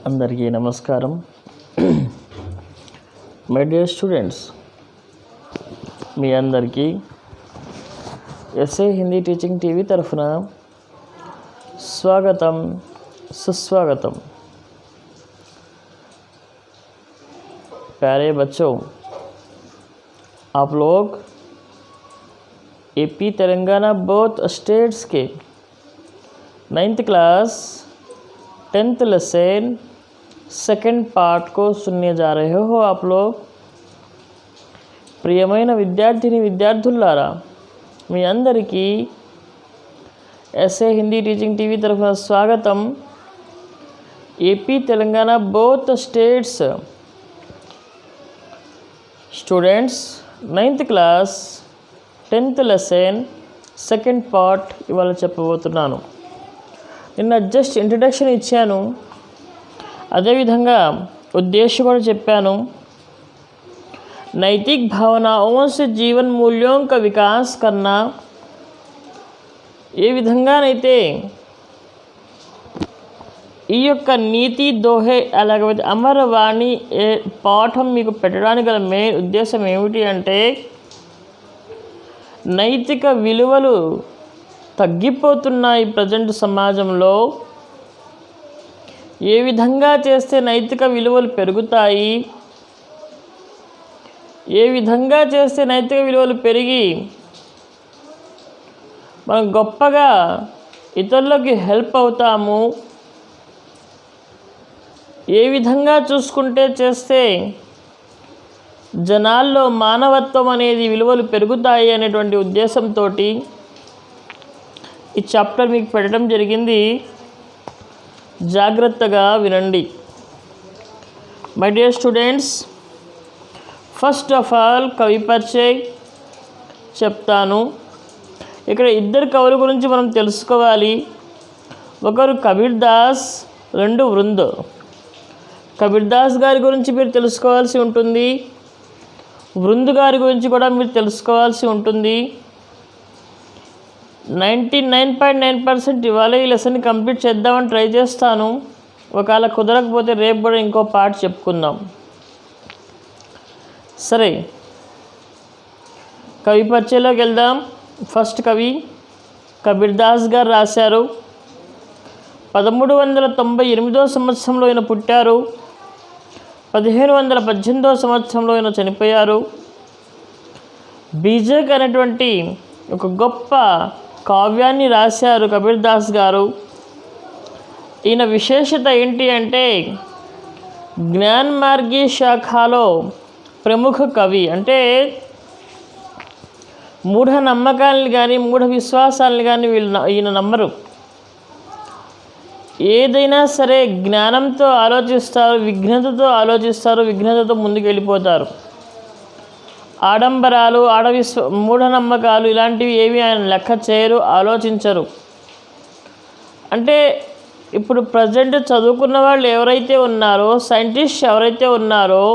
అందరికీ నమస్కారం. My dear students, మీ అందరికీ ఎస్ఏ హిందీ టీచింగ్ టీవీ తరఫున स्वागतम सुस्वागतम. प्यारे बच्चों, आप लोग एपी तेलंगाना बोथ स्टेट्स के 9th class 10th lesson second part को सुनने जा रहे हो. आप लोग ప్రియమైన విద్యార్థిని విద్యార్థులారా, మీ అందరికీ ఎస్ఏ హిందీ టీచింగ్ టీవీ తరఫున స్వాగతం. AP Telangana both states students 9th class 10th lesson second part ఇవాళ చెప్పబోతున్నాను. నిన్న జస్ట్ ఇంట్రడక్షన్ ఇచ్చాను, అదేవిధంగా ఉద్దేశ్యం కూడా చెప్పాను. नैतिक भावनाओं से जीवन मूल्यों का विकास करना, ఏ విధంగానైతే ఈ యొక్క నీతి దోహే అలాగే అమరవాణి పాఠం మీకు పెట్టడానికి గల మెయిన్ ఉద్దేశం ఏమిటి అంటే, నైతిక విలువలు తగ్గిపోతున్నాయి ప్రజెంట్ సమాజంలో. ఏ విధంగా చేస్తే నైతిక విలువలు పెరుగుతాయి, ఏ విధంగా చేస్తే నైతిక విలువలు పెరిగి మనం గొప్పగా ఇతరులకి హెల్ప్ అవుతాము, ఏ విధంగా చూసుకుంటే చేస్తే జనాల్లో మానవత్వం అనేది విలువలు పెరుగుతాయి అనేటువంటి ఉద్దేశంతో ఈ చాప్టర్ మీకు పెట్టడం జరిగింది. జాగ్రత్తగా వినండి. My dear students, first of all కవి పరిచయం చెప్తాను. ఇక్కడ ఇద్దరు కవుల గురించి మనం తెలుసుకోవాలి. ఒకరు కబీర్ దాస్, రెండు వృంద్. కబీర్ దాస్ గారి గురించి మీరు తెలుసుకోవాల్సి ఉంటుంది, వృంద్ గారి గురించి కూడా మీరు తెలుసుకోవాల్సి ఉంటుంది. 99.9% ఇవాళ ఈ లెసన్ కంప్లీట్ చేద్దామని ట్రై చేస్తాను. ఒకవేళ కుదరకపోతే రేపు కూడా ఇంకో పార్ట్ చెప్పుకుందాం. సరే, కవి పరిచయంలోకి వెళ్దాం. ఫస్ట్ కవి కబీర్ దాస్ గారు రాశారు. 1398 సంవత్సరంలో ఆయన పుట్టారు, 1518 సంవత్సరంలో ఆయన చనిపోయారు. బీజక్ అనేటువంటి ఒక గొప్ప కావ్యాన్ని రాశారు కబీర్ దాస్ గారు. ఈయన విశేషత ఏంటి అంటే, జ్ఞాన్ మార్గీ శాఖలో ప్రముఖ కవి. అంటే మూఢ నమ్మకాలని కానీ మూఢ విశ్వాసాలని కానీ ఈయన నమ్మరు. ఏదైనా సరే జ్ఞానంతో ఆలోచిస్తారు, విఘ్నతతో ఆలోచిస్తారు, విఘ్నతతో ముందుకు వెళ్ళిపోతారు. ఆడంబరాలు, మూఢనమ్మకాలు ఇలాంటివి ఏవి ఆయన లెక్క చేయరు, ఆలోచించరు. అంటే ఇప్పుడు ప్రజెంట్ చదువుకున్న వాళ్ళు ఎవరైతే ఉన్నారో, సైంటిస్ట్ ఎవరైతే ఉన్నారో,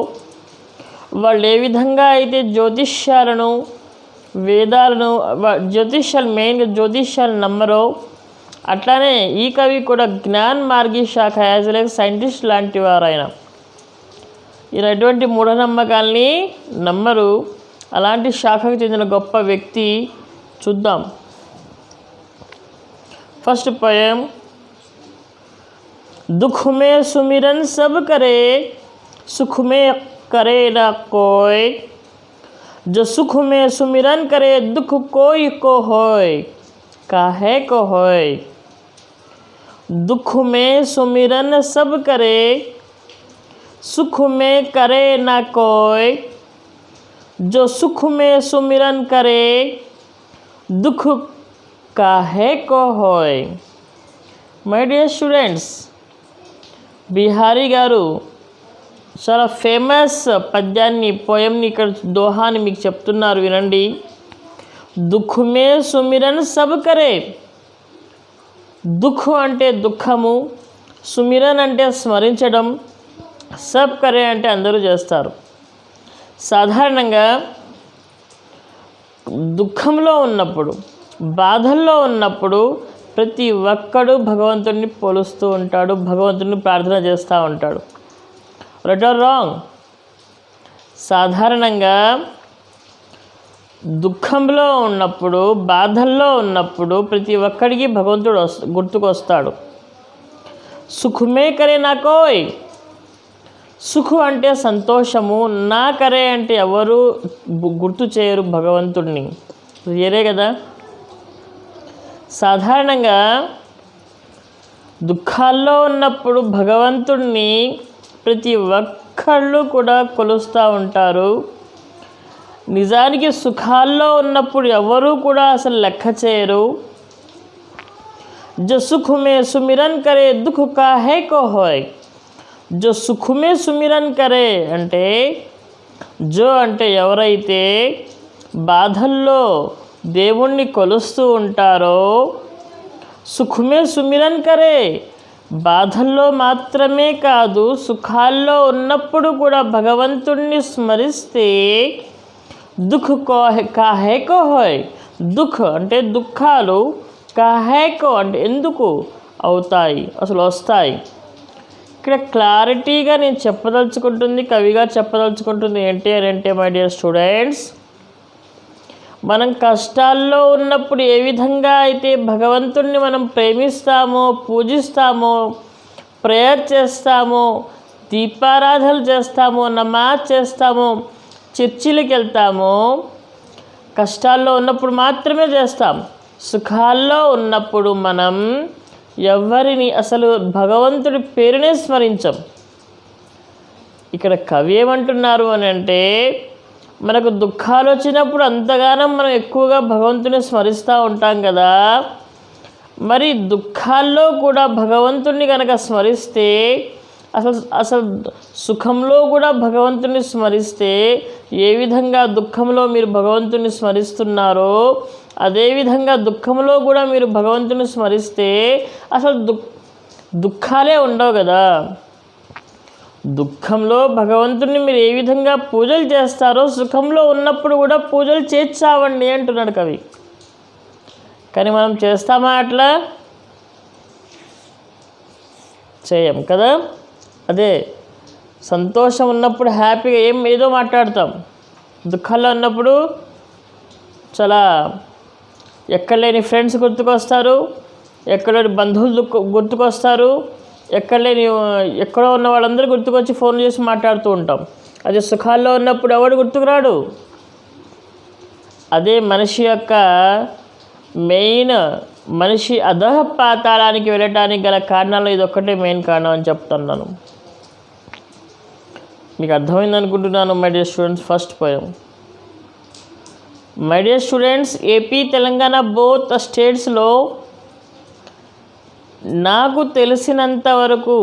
వాళ్ళు ఏ విధంగా అయితే జ్యోతిష్యాలను, వేదాలను, మెయిన్గా జ్యోతిష్యాలు నమ్మరో, అట్లానే ఈ కవి కూడా జ్ఞాన్ మార్గీ శాఖ యాజ్ లైక్ సైంటిస్ట్ లాంటి వారు. ఈయన ఎటువంటి మూఢనమ్మకాల్ని నమ్మరు. అలాంటి శాఖకు చెందిన గొప్ప వ్యక్తి. చూద్దాం. ఫస్ట్ పోయం, दुख में सुमिरन सब करे, सुख में करे ना कोई, जो सुख में सुमिरन करे दुख कोई को होय, काहे को होय. दुख में सुमिरन सब करे, सुख में करे ना कोई, जो सुख में सुमिरन करे दुख काहे को होय. మై డియర్ స్టూడెంట్స్, బిహారీ గారు చాలా ఫేమస్ పద్యాన్ని, పోయంని, ఇక్కడ దోహాని మీకు చెప్తున్నారు, వినండి. దుఃఖ్ మే సుమిరన్ సబ్ కరే. దుఃఖ్ అంటే దుఃఖము, సుమిరన్ అంటే స్మరించడం, సబ్ కరే అంటే అందరూ చేస్తారు. సాధారణంగా దుఃఖంలో ఉన్నప్పుడు, బాధల్లో ఉన్నప్పుడు ప్రతి ఒక్కడు భగవంతుడిని పోలుస్తూ ఉంటాడు, భగవంతుడిని ప్రార్థన చేస్తూ ఉంటాడు. Right or wrong? సాధారణంగా దుఃఖంలో ఉన్నప్పుడు, బాధల్లో ఉన్నప్పుడు ప్రతి ఒక్కడికి భగవంతుడు గుర్తుకొస్తాడు. సుఖమే కరే నా కోయ్, సుఖు అంటే సంతోషము, నా కరే అంటే ఎవరు గుర్తు చేయరు భగవంతుడిని. వేరే కదా. సాధారణంగా దుఃఖాల్లో ఉన్నప్పుడు భగవంతుడిని ప్రతి ఒక్కళ్ళు కూడా కొలుస్తూ ఉంటారు. నిజానికి సుఖాల్లో ఉన్నప్పుడు ఎవరు కూడా అసలు లెక్క చేయరు. జో సుఖ్ మే సుమిరన్ కరే దుఃఖ కాహే కో హోయ్. జో సుఖ్ మే సుమిరన్ కరే అంటే, జో అంటే ఎవరైతే బాధల్లో దేవుణ్ణి కొలుస్తూ ఉంటారో, సుఖమే సుమిరన్ కరే, బాధల్లో మాత్రమే కాదు సుఖాల్లో ఉన్నప్పుడు కూడా భగవంతుణ్ణి స్మరిస్తే దుఃఖ్ కాహేకో హోయ్. దుఃఖ్ అంటే దుఃఖాలు, కాహేకో అంటే ఎందుకు అవుతాయి, అసలు వస్తాయి. ఇక్కడ క్లారిటీగా నేను చెప్పదలుచుకుంటుంది, కవిగా చెప్పదలుచుకుంటుంది ఏంటి అని అంటే, మై డియర్ స్టూడెంట్స్, మనం కష్టాల్లో ఉన్నప్పుడు ఏ విధంగా అయితే భగవంతుణ్ణి మనం ప్రేమిస్తామో, పూజిస్తామో, ప్రేయర్ చేస్తామో, దీపారాధనలు చేస్తామో, నమాజ్ చేస్తామో, చర్చిలకు వెళ్తామో, కష్టాల్లో ఉన్నప్పుడు మాత్రమే చేస్తాం. సుఖాల్లో ఉన్నప్పుడు మనం ఎవరిని అసలు భగవంతుడి పేరునే స్మరించం. ఇక్కడ కవి ఏమంటున్నారు అని అంటే, మనకు దుఃఖాలు వచ్చినప్పుడు అంతగానం మనం ఎక్కువగా భగవంతుని స్మరిస్తూ ఉంటాం కదా, మరి దుఃఖాల్లో కూడా భగవంతుడిని కనుక స్మరిస్తే, అసలు సుఖంలో కూడా భగవంతుని స్మరిస్తే, ఏ విధంగా దుఃఖంలో మీరు భగవంతుని స్మరిస్తున్నారో అదేవిధంగా దుఃఖంలో కూడా మీరు భగవంతుని స్మరిస్తే అసలు దుఃఖాలే ఉండవు కదా. దుఃఖంలో భగవంతుని మీరు ఏ విధంగా పూజలు చేస్తారో సుఖంలో ఉన్నప్పుడు కూడా పూజలు చేర్చావండి అంటున్నాడు కవి. కానీ మనం చేస్తామా అట్లా? చేయం కదా. అదే సంతోషం ఉన్నప్పుడు హ్యాపీగా ఏదో మాట్లాడతాం, దుఃఖంలో ఉన్నప్పుడు చాలా ఎక్కడలేని ఫ్రెండ్స్ గుర్తుకొస్తారు, ఎక్కడలేని బంధువులు గుర్తుకొస్తారు, ఎక్కడో ఉన్న వాళ్ళందరూ గుర్తుకొచ్చి ఫోన్ చేసి మాట్లాడుతూ ఉంటాం. అదే సుఖాల్లో ఉన్నప్పుడు ఎవడు గుర్తుకురాడు. అదే మనిషి యొక్క మెయిన్, మనిషి అధః పాతాళానికి వెళ్ళటానికి గల కారణాలు ఇదొక్కటే మెయిన్ కారణం అని చెప్తున్నాను. మీకు అర్థమైంది అనుకుంటున్నాను my dear students. First poem. My dear students, AP Telangana both స్టేట్స్లో నాకు తెలిసినంత వరకు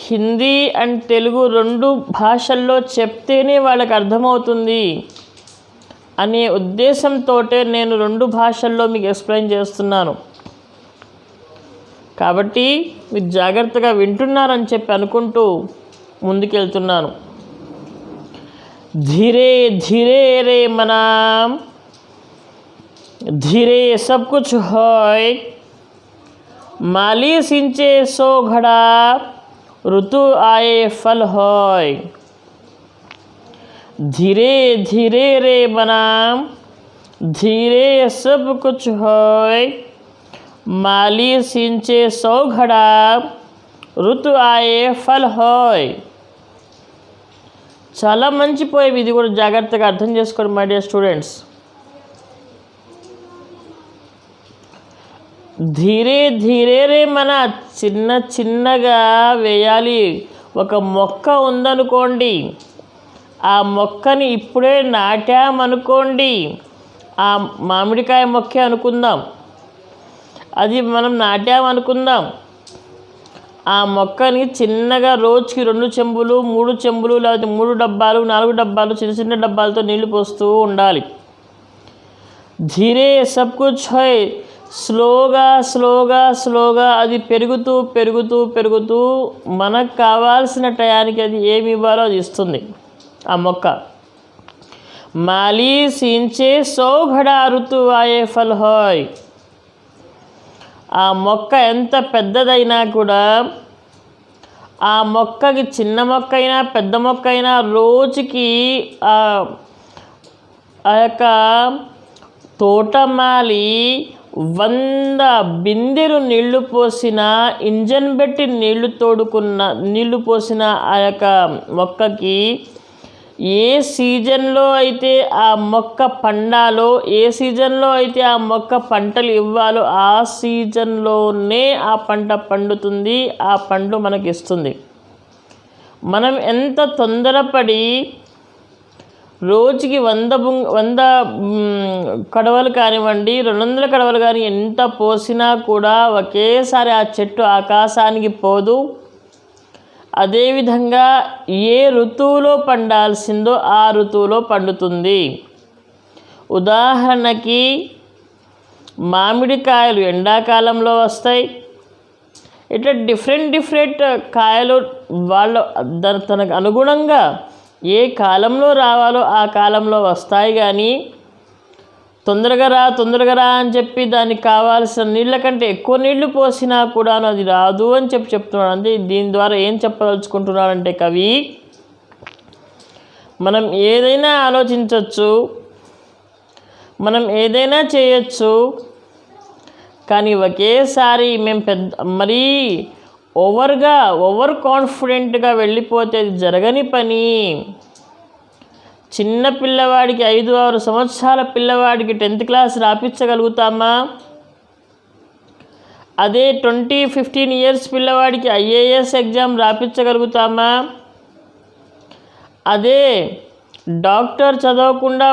హిందీ అండ్ తెలుగు 2 భాషల్లో చెప్తేనే వాళ్ళకి అర్థమవుతుంది అనే ఉద్దేశంతో నేను 2 భాషల్లో మీకు ఎక్స్ప్లెయిన్ చేస్తున్నాను. కాబట్టి మీరు జాగ్రత్తగా వింటున్నారని చెప్పి అనుకుంటూ ముందుకెళ్తున్నాను. धीरे धीरे रे मना, धीरे सब कुछ होय, माली सिंचे सो घड़ा, ऋतु आए फल होय. धीरे धीरे रे मना, धीरे सब कुछ होय, माली सिंचे सो घड़ा, ऋतु आए फल होय. చాలా మంచి పోయం. ఇది కూడా జాగ్రత్తగా అర్థం చేసుకోండి మై డియర్ స్టూడెంట్స్. ధీరే ధీరే రే మన చిన్న చిన్నగా వేయాలి. ఒక మొక్క ఉందనుకోండి, ఆ మొక్కని ఇప్పుడే నాటామనుకోండి, ఆ మామిడికాయ మొక్కే అనుకుందాం, అది మనం నాటామనుకుందాం. ఆ మొక్కని చిన్నగా రోజుకి 2 చెంబులు 3 చెంబులు లేకపోతే 3 డబ్బాలు 4 డబ్బాలు చిన్న చిన్న డబ్బాలతో నీళ్లు పోస్తూ ఉండాలి. ధీరే సబ్ కుచ్ హై, స్లోగా స్లోగా స్లోగా అది పెరుగుతూ పెరుగుతూ పెరుగుతూ మనకు కావాల్సిన టయానికి అది ఏమి ఇవ్వాలో అది ఇస్తుంది ఆ మొక్క. माली सींचे 100 घड़ा ऋतु आये फल होय। ఆ మొక్క ఎంత పెద్దదైనా కూడా ఆ మొక్కకి చిన్న మొక్క అయినా పెద్ద మొక్క అయినా రోజుకి ఆ యొక్క తోటమాలి 100 బిందెలు నీళ్లు పోసిన ఇంజన్ పెట్టి నీళ్లు పోసిన ఆ యొక్క మొక్కకి ఏ సీజన్లో అయితే ఆ మొక్క పండాలో, ఏ సీజన్లో అయితే ఆ మొక్క పంటలు ఇవ్వాలో ఆ సీజన్లోనే ఆ పంట పండుతుంది, ఆ పండు మనకి ఇస్తుంది. మనం ఎంత తొందరపడి రోజుకి 100 కడవలు కానివ్వండి, 200 కడవలు కానీ ఎంత పోసినా కూడా ఒకేసారి ఆ చెట్టు ఆకాశానికి పోదు. అదేవిధంగా ఏ ఋతువులో పండాల్సిందో ఆ ఋతువులో పండుతుంది. ఉదాహరణకి మామిడికాయలు ఎండాకాలంలో వస్తాయి. ఇట్లా డిఫరెంట్ కాయలు తనకు అనుగుణంగా ఏ కాలంలో రావాలో ఆ కాలంలో వస్తాయి. కానీ తొందరగా రా అని చెప్పి దానికి కావాల్సిన నీళ్ళ కంటే ఎక్కువ నీళ్లు పోసినా కూడా అది రాదు అని చెప్తున్నాడు. అంటే దీని ద్వారా ఏం చెప్పదలుచుకుంటున్నాడంటే కవి, మనం ఏదైనా ఆలోచించవచ్చు, మనం ఏదైనా చేయొచ్చు, కానీ ఒకేసారి మేము మరీ ఓవర్ కాన్ఫిడెంట్గా వెళ్ళిపోతే అది జరగని పని. చిన్న పిల్లవాడికి 5-6 సంవత్సరాల పిల్లవాడికి 10th క్లాస్ రాపించగలుగుతామా? అదే 20-15 ఇయర్స్ పిల్లవాడికి IAS ఎగ్జామ్ రాపించగలుగుతామా? అదే డాక్టర్ చదవకుండా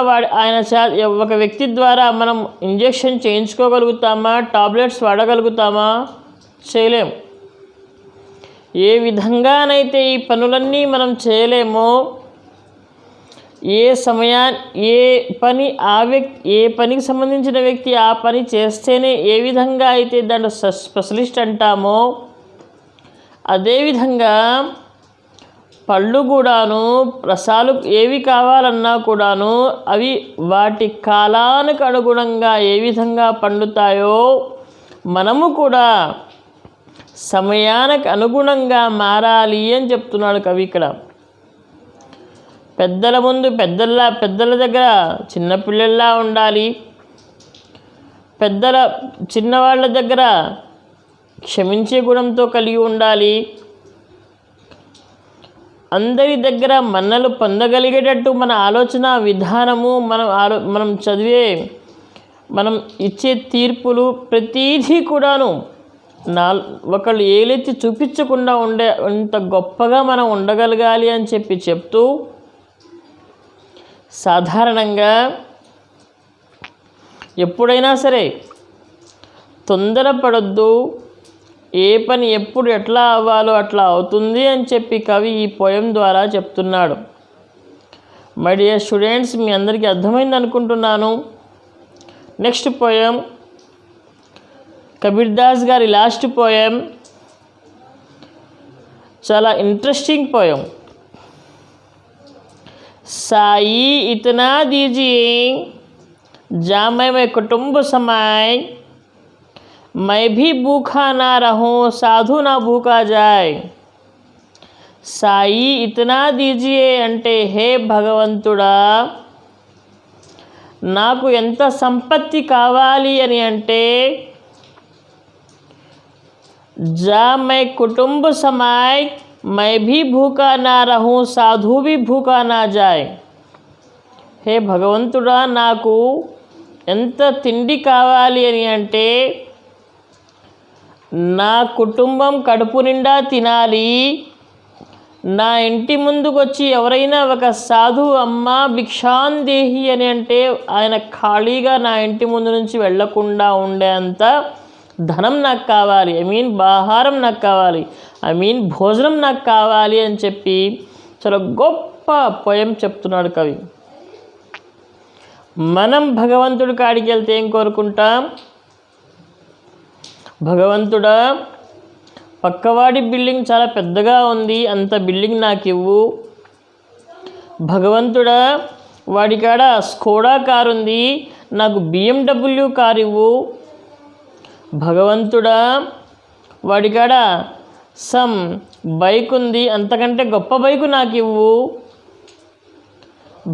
ఒక వ్యక్తి ద్వారా మనం ఇంజెక్షన్ చేయించుకోగలుగుతామా? టాబ్లెట్స్ వాడగలుగుతామా? చేయలేం. ఏ విధంగానైతే ఈ పనులన్నీ మనం చేయలేమో, ఏ పనికి సంబంధించిన వ్యక్తి ఆ పని చేస్తేనే ఏ విధంగా అయితే దాంట్లో స్పెషలిస్ట్ అంటామో, అదేవిధంగా పళ్ళు కూడాను, రసాలు ఏవి కావాలన్నా కూడాను అవి వాటి కాలానికి అనుగుణంగా ఏ విధంగా పండుతాయో మనము కూడా సమయానికి అనుగుణంగా మారాలి అని చెప్తున్నాడు కవి ఇక్కడ. పెద్దల ముందు పెద్దల దగ్గర చిన్నపిల్లల్లా ఉండాలి. చిన్నవాళ్ళ దగ్గర క్షమించే గుణంతో కలిగి ఉండాలి. అందరి దగ్గర మన్నలు పొందగలిగేటట్టు మన ఆలోచన విధానము, మనం ఇచ్చే తీర్పులు ప్రతిదీ కూడాను ఒకళ్ళు ఏలెత్తి చూపించకుండా అంత గొప్పగా మనం ఉండగలగాలి అని చెప్తూ, సాధారణంగా ఎప్పుడైనా సరే తొందరపడొద్దు, ఏ పని ఎప్పుడు ఎట్లా అవ్వాలో అట్లా అవుతుంది అని చెప్పి కవి ఈ పోయం ద్వారా చెప్తున్నాడు. మై డియర్ స్టూడెంట్స్, మీ అందరికీ అర్థమైంది అనుకుంటున్నాను. నెక్స్ట్ పోయం కబీర్ దాస్ గారి లాస్ట్ పోయం, చాలా ఇంట్రెస్టింగ్ పోయం. साई इतना दीजिए जामे मैं कुटुंब समाए, मैं भी भूखा ना रहूं साधु ना भूखा जाए. సాయి ఇతనా దీజియే అంటే, హే భగవంతుడా, నాకు ఎంత సంపత్తి కావాలి అని అంటే, जा मैं कुटुंब समाए मैं भी भूखा ना रहूं साधु भी भूखा ना जाए. హే భగవంతుడా, నాకు ఎంత తిండి కావాలి అని అంటే, నా కుటుంబం కడుపు నిండా తినాలి. నా ఇంటి ముందుకు వచ్చి ఎవరైనా ఒక సాధు అమ్మ భిక్షాందేహి అని అంటే, ఆయన ఖాళీగా నా ఇంటి ముందు నుంచి వెళ్లకుండా ఉండేంత ధనం నాకు కావాలి. ఆహారం నాకు కావాలి, భోజనం నాకు కావాలి అని చెప్పి చాలా గొప్ప పోయం చెప్తున్నాడు కవి. మనం భగవంతుడి కాడికి వెళ్తే ఏం కోరుకుంటాం? భగవంతుడా, పక్కవాడి బిల్డింగ్ చాలా పెద్దగా ఉంది, అంత బిల్డింగ్ నాకు ఇవ్వు. భగవంతుడా, వాడికాడ స్కోడా కారు ఉంది, నాకు BMW కారు ఇవ్వు. భగవంతుడా, వాడికాడ సమ్ బైక్ ఉంది, అంతకంటే గొప్ప బైకు నాకు ఇవ్వు.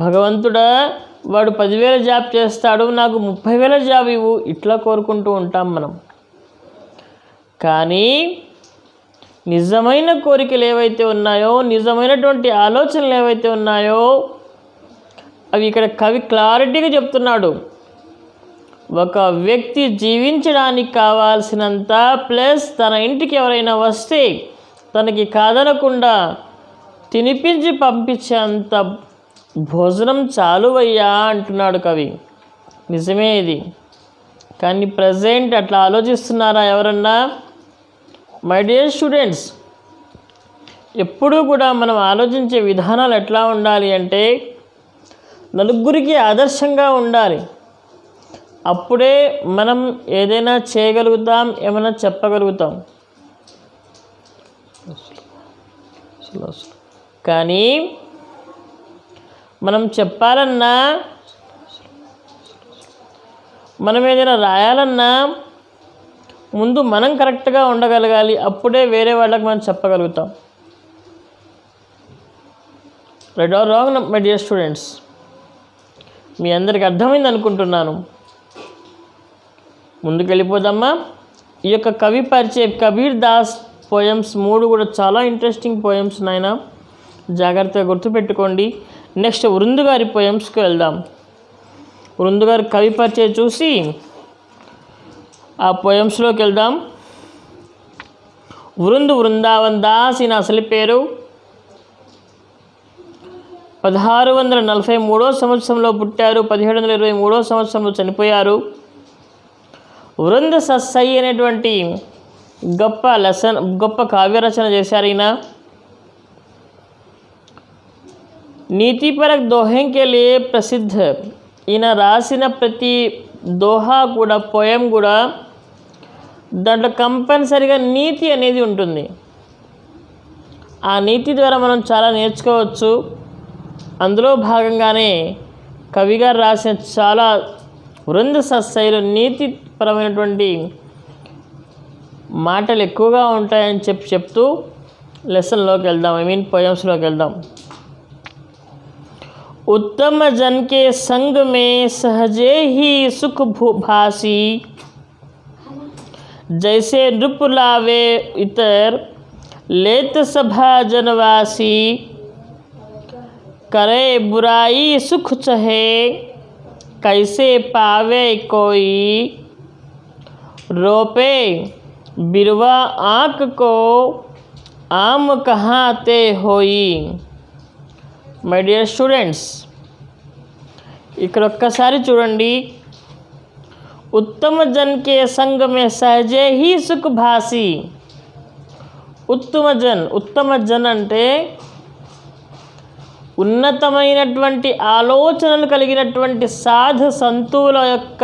భగవంతుడా, వాడు 10,000 జాబ్ చేస్తాడు, నాకు 30,000 జాబ్ ఇవ్వు. ఇట్లా కోరుకుంటూ ఉంటాం మనం. కానీ నిజమైన కోరికలు ఏవైతే ఉన్నాయో, నిజమైనటువంటి ఆలోచనలు ఏవైతే ఉన్నాయో అవి ఇక్కడ కవి క్లారిటీగా చెప్తున్నాడు. ఒక వ్యక్తి జీవించడానికి కావాల్సినంత ప్లస్ తన ఇంటికి ఎవరైనా వస్తే తనకి కాదనకుండా తినిపించి పంపించేంత భోజనం చాలువయ్యా అంటున్నాడు కవి. నిజమే ఇది. కానీ ప్రజెంట్ అట్లా ఆలోచిస్తున్నారా ఎవరన్నా? మై డియర్ స్టూడెంట్స్, ఎప్పుడూ కూడా మనం ఆలోచించే విధానాలు ఎట్లా ఉండాలి అంటే నలుగురికి ఆదర్శంగా ఉండాలి. అప్పుడే మనం ఏదైనా చేయగలుగుతాం, ఏమైనా చెప్పగలుగుతాం. కానీ మనం చెప్పాలన్నా, మనం ఏదైనా రాయాలన్నా ముందు మనం కరెక్ట్గా ఉండగలగాలి. అప్పుడే వేరే వాళ్ళకి మనం చెప్పగలుగుతాం. Right or wrong my dear students? మీ అందరికి అర్థమైంది అనుకుంటున్నాను. ముందుకు వెళ్ళిపోదామా? ఈ యొక్క కవి పరిచయం, కబీర్ దాస్ పోయమ్స్ 3 కూడా చాలా ఇంట్రెస్టింగ్ పోయమ్స్ నాయన, జాగ్రత్తగా గుర్తుపెట్టుకోండి. నెక్స్ట్ వృందు గారి పోయమ్స్కి వెళ్దాం. వృందు గారి కవి పరిచయం చూసి ఆ పోయమ్స్లోకి వెళ్దాం. వృందావన్ దాస్ ఈయన అసలు పేరు. 1643 సంవత్సరంలో పుట్టారు, 1723 సంవత్సరంలో చనిపోయారు. వృంద సస్సై అనేటువంటి గొప్ప కావ్య రచన చేశారు ఈయన. నీతిపరక్ దోహం కే లియే ప్రసిద్ధ. ఈయన రాసిన ప్రతి దోహా కూడా, పోయం కూడా దాంట్లో కంపల్సరిగా నీతి అనేది ఉంటుంది. ఆ నీతి ద్వారా మనం చాలా నేర్చుకోవచ్చు. అందులో భాగంగానే కవిగారు రాసిన చాలా వృంద సస్సైలో నీతిపరమైనటువంటి మాటలు ఎక్కువగా ఉంటాయని చెప్తూ లెసన్లోకి వెళ్దాం, పోయమ్స్లోకి వెళ్దాం. उत्तम जन के संग में सहजे ही सुख भासी, जैसे नृप लावे इतर लेत सभा जनवासी, करे बुराई सुख चहे कैसे पावे कोई, रोपे बिरवा आँख को आम कहाँ ते होई. మై డియర్ స్టూడెంట్స్, ఇక్కడ ఒక్కసారి చూడండి. ఉత్తమ జన్ కే సంగ మే సహజే హీ సుఖ భాసి. ఉత్తమ జన్ అంటే ఉన్నతమైనటువంటి ఆలోచనలు కలిగినటువంటి సాధు సంతుల యొక్క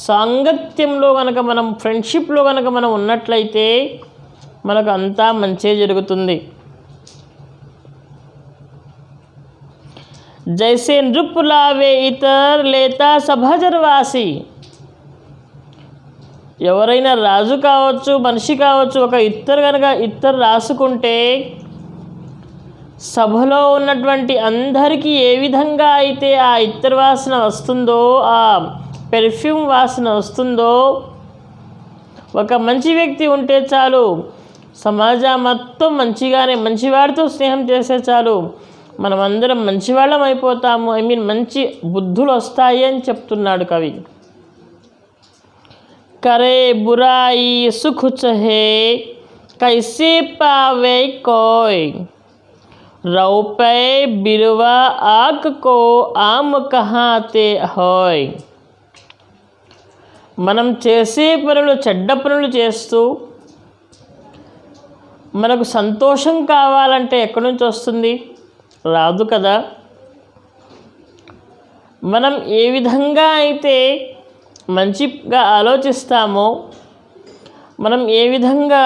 సాంగత్యంలో కనుక మనం, ఫ్రెండ్షిప్లో కనుక మనం ఉన్నట్లయితే మనకు అంతా మంచి జరుగుతుంది. జైసే నృప్ లావే ఇతర్ లేతా సభజర్వాసి. ఎవరైనా రాజు కావచ్చు, మనిషి కావచ్చు, ఒక ఇత్తరు రాసుకుంటే సభలో ఉన్నటువంటి అందరికీ ఏ విధంగా అయితే ఆ ఇత్తరు వాసన వస్తుందో, ఆ పెర్ఫ్యూమ్ వాసన వస్తుందో, ఒక మంచి వ్యక్తి ఉంటే చాలు, సమాజం మొత్తం మంచివాడితో స్నేహం చేస్తే చాలు, మనమందరం మంచివాళ్ళం అయిపోతాము. మంచి బుద్ధులు వస్తాయి అని చెప్తున్నాడు కవి. करे बुराई सुख चहे कैसे पावे कोई, रौपे बिरवा आक को आम कहाते होय. మనం చేసే పనులు, చెడ్డ పనులు చేస్తూ మనకు సంతోషం కావాలంటే ఎక్కడి నుంచి వస్తుంది? రాదు కదా. మనం ఏ విధంగా అయితే మంచిగా ఆలోచిస్తామో, మనం ఏ విధంగా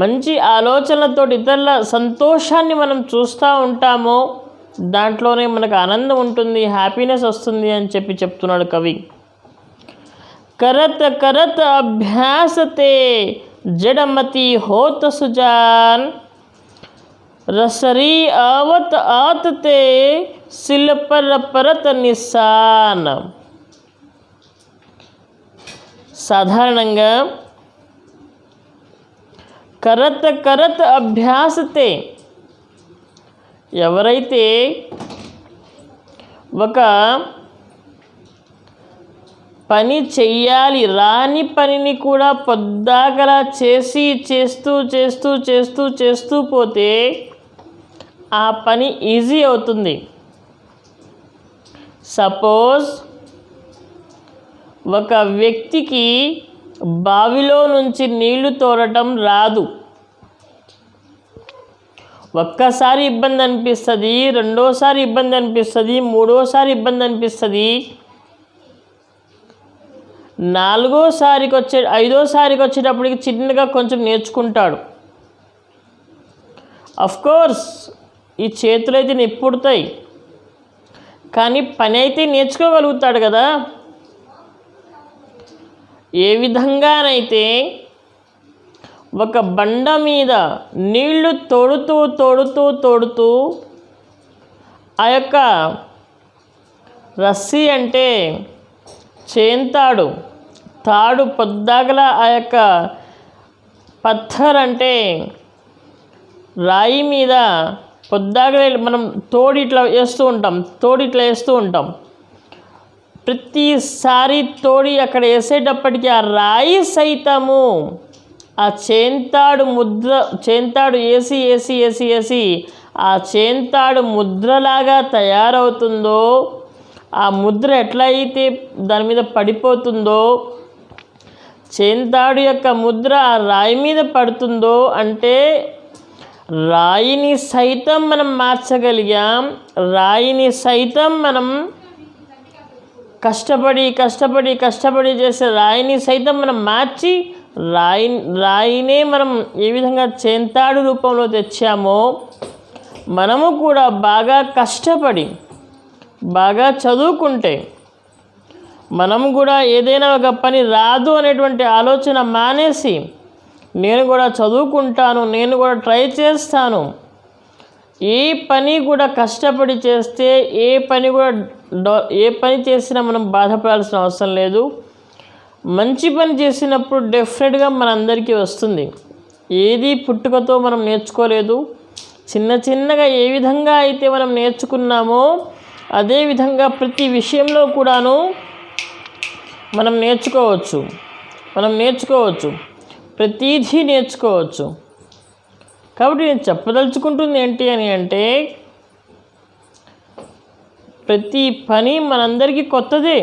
మంచి ఆలోచనలతో ఇతరుల సంతోషాన్ని మనం చూస్తూ ఉంటామో దాంట్లోనే మనకు ఆనందం ఉంటుంది, హ్యాపీనెస్ వస్తుంది అని చెప్తున్నాడు కవి. करत करत अभ्यास ते जड़मती होत सुजान रसरी आवत आत ते सिल पर परत निशान. సాధారణంగా కరత కరత అభ్యాసతే, ఎవరైతే ఒక పని చెయ్యాలి రాని పనిని కూడా పొద్దాకలా చేస్తూ పోతే ఆ పని ఈజీ అవుతుంది. సపోజ్ ఒక వ్యక్తికి బావిలో నుంచి నీళ్లు తోడటం రాదు. ఒక్కసారి ఇబ్బంది అనిపిస్తుంది, రెండోసారి ఇబ్బంది అనిపిస్తుంది, మూడోసారి ఇబ్బంది అనిపిస్తుంది, ఐదోసారికి వచ్చేటప్పటికి చిన్నగా కొంచెం నేర్చుకుంటాడు. కోర్స్ ఈ చేతులు అయితే నిప్పుడతాయి, కానీ పని అయితే నేర్చుకోగలుగుతాడు కదా. ఏ విధంగానైతే ఒక బండ మీద నీళ్లు తోడుతూ ఆ యొక్క రస్సీ అంటే చేంతాడు, తాడు పొద్దాగల ఆ యొక్క పత్థర్ అంటే రాయి మీద పొద్దాగల మనం తోడిట్లా వేస్తూ ఉంటాం. ప్రతిసారి తోడి అక్కడ వేసేటప్పటికీ ఆ రాయి సైతము ఆ చేంతాడు వేసి ఆ చేంతాడు ముద్రలాగా తయారవుతుందో, ఆ ముద్ర ఎట్లా అయితే దాని మీద పడిపోతుందో, చేంతాడు యొక్క ముద్ర ఆ రాయి మీద పడుతుందో, అంటే రాయిని సైతం మనం మార్చగలిగాం. రాయిని సైతం మనం కష్టపడి చేసే రాయిని సైతం మనం మార్చి రాయినే మనం ఏ విధంగా చేంతాడు రూపంలో తెచ్చామో, మనము కూడా బాగా కష్టపడి బాగా చదువుకుంటే మనం కూడా ఏదైనా ఒక పని రాదు అనేటువంటి ఆలోచన మానేసి నేను కూడా చదువుకుంటాను, నేను కూడా ట్రై చేస్తాను, ఏ పని కూడా కష్టపడి చేస్తే ఏ పని చేసినా మనం బాధపడాల్సిన అవసరం లేదు. మంచి పని చేసినప్పుడు డెఫినెట్గా మనందరికీ వస్తుంది. ఏది పుట్టుకతో మనం నేర్చుకోలేదు. చిన్నగా ఏ విధంగా అయితే మనం నేర్చుకున్నామో అదేవిధంగా ప్రతి విషయంలో కూడాను మనం నేర్చుకోవచ్చు, ప్రతిదీ నేర్చుకోవచ్చు. కాబట్టి నేను చెప్పదలుచుకుంటుంది ఏంటి అని అంటే, ప్రతి పని మనందరికీ కొత్తదే.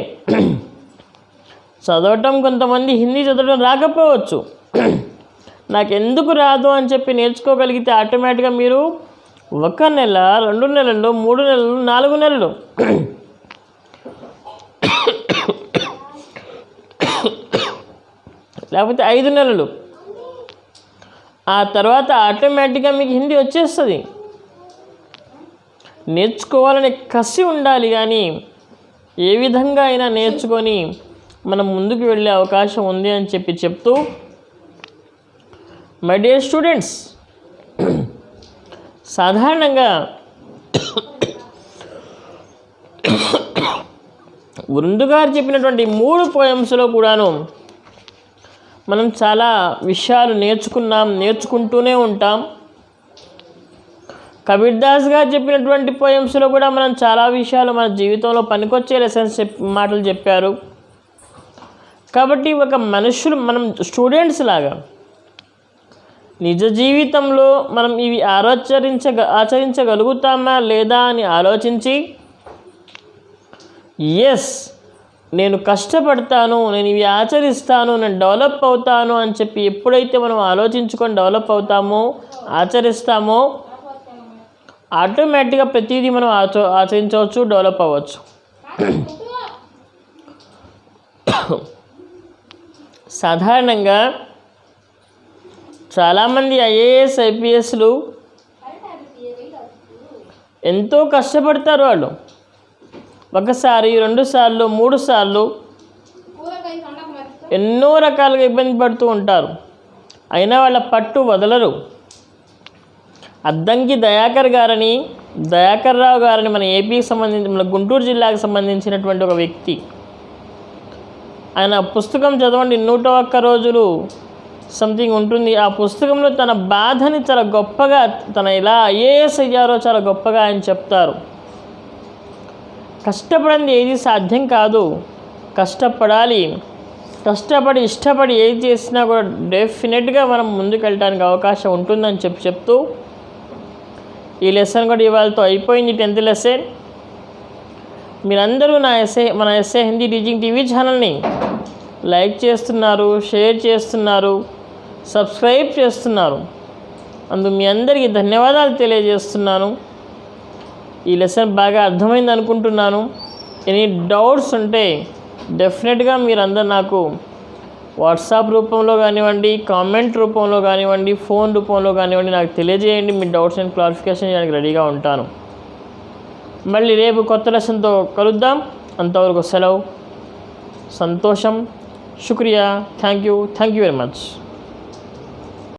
చదవటం, కొంతమంది హిందీ చదవడం రాకపోవచ్చు, నాకెందుకు రాదు అని చెప్పి నేర్చుకోగలిగితే ఆటోమేటిక్గా మీరు 1 నెల, 2 నెలలు, 3 నెలలు, 4 నెలలు లేకపోతే 5 నెలలు, ఆ తర్వాత ఆటోమేటిక్గా మీకు హిందీ వచ్చేస్తుంది. నేర్చుకోవాలనే కసి ఉండాలి, కానీ ఏ విధంగా అయినా నేర్చుకొని మనం ముందుకు వెళ్ళే అవకాశం ఉంది అని చెప్తూ, మై డియర్ స్టూడెంట్స్, సాధారణంగా వృందు గారు చెప్పినటువంటి 3 పోయమ్స్లో కూడాను మనం చాలా విషయాలు నేర్చుకుంటూనే ఉంటాం. కబీర్ దాస్ గారు చెప్పినటువంటి పోయమ్స్లో కూడా మనం చాలా విషయాలు మన జీవితంలో పనికొచ్చే లెసన్స్ మాటలు చెప్పారు. కాబట్టి మనం స్టూడెంట్స్ లాగా నిజ జీవితంలో మనం ఇవి ఆచరించగలుగుతామా లేదా అని ఆలోచించి, నేను కష్టపడతాను, నేను ఇవి ఆచరిస్తాను, నేను డెవలప్ అవుతాను అని చెప్పి ఎప్పుడైతే మనం ఆలోచించుకొని డెవలప్ అవుతామో, ఆచరిస్తామో, ఆటోమేటిక్గా ప్రతిదీ మనం ఆచరించవచ్చు, డెవలప్ అవ్వచ్చు. సాధారణంగా చాలామంది ఐఏఎస్ ఐపీఎస్లు ఎంతో కష్టపడతారు. వాళ్ళు ఒకసారి 2 సార్లు 3 సార్లు ఎన్నో రకాలుగా ఇబ్బంది పడుతూ ఉంటారు. అయినా వాళ్ళ పట్టు వదలరు. అద్దంకి దయాకర్ రావు గారని మన ఏపీకి సంబంధించి మన గుంటూరు జిల్లాకు సంబంధించినటువంటి ఒక వ్యక్తి. ఆయన పుస్తకం చదవండి, 101 రోజులు సంథింగ్ ఉంటుంది. ఆ పుస్తకంలో తన బాధని చాలా గొప్పగా, తన ఎలా ఐఏఎస్ అయ్యారో చాలా గొప్పగా ఆయన చెప్తారు. కష్టపడింది ఏది సాధ్యం కాదు, కష్టపడాలి. కష్టపడి ఇష్టపడి ఏది చేసినా కూడా డెఫినెట్గా మనం ముందుకెళ్ళడానికి అవకాశం ఉంటుందని చెప్తూ ఈ లెసన్ కూడా ఇవాళతో అయిపోయింది. 10th lesson. మీరందరూ మన ఎస్ఏ హిందీ టీచింగ్ టీవీ ఛానల్ని లైక్ చేస్తున్నారు, షేర్ చేస్తున్నారు, సబ్స్క్రైబ్ చేస్తున్నారు. అందుకు మీ అందరికీ ధన్యవాదాలు తెలియజేస్తున్నాను. ఈ లెసన్ బాగా అర్థమైంది అనుకుంటున్నాను. ఎనీ డౌట్స్ ఉంటే డెఫినెట్గా మీరందరూ నాకు వాట్సాప్ రూపంలో కానివ్వండి, కామెంట్ రూపంలో కానివ్వండి, ఫోన్ రూపంలో కానివ్వండి నాకు తెలియజేయండి. మీ డౌట్స్ నేను క్లారిఫికేషన్ చేయడానికి రెడీగా ఉంటాను. మళ్ళీ రేపు కొత్త లెసన్తో కలుద్దాం. అంతవరకు సెలవు. సంతోషం. శుక్రియా. Thank you very much.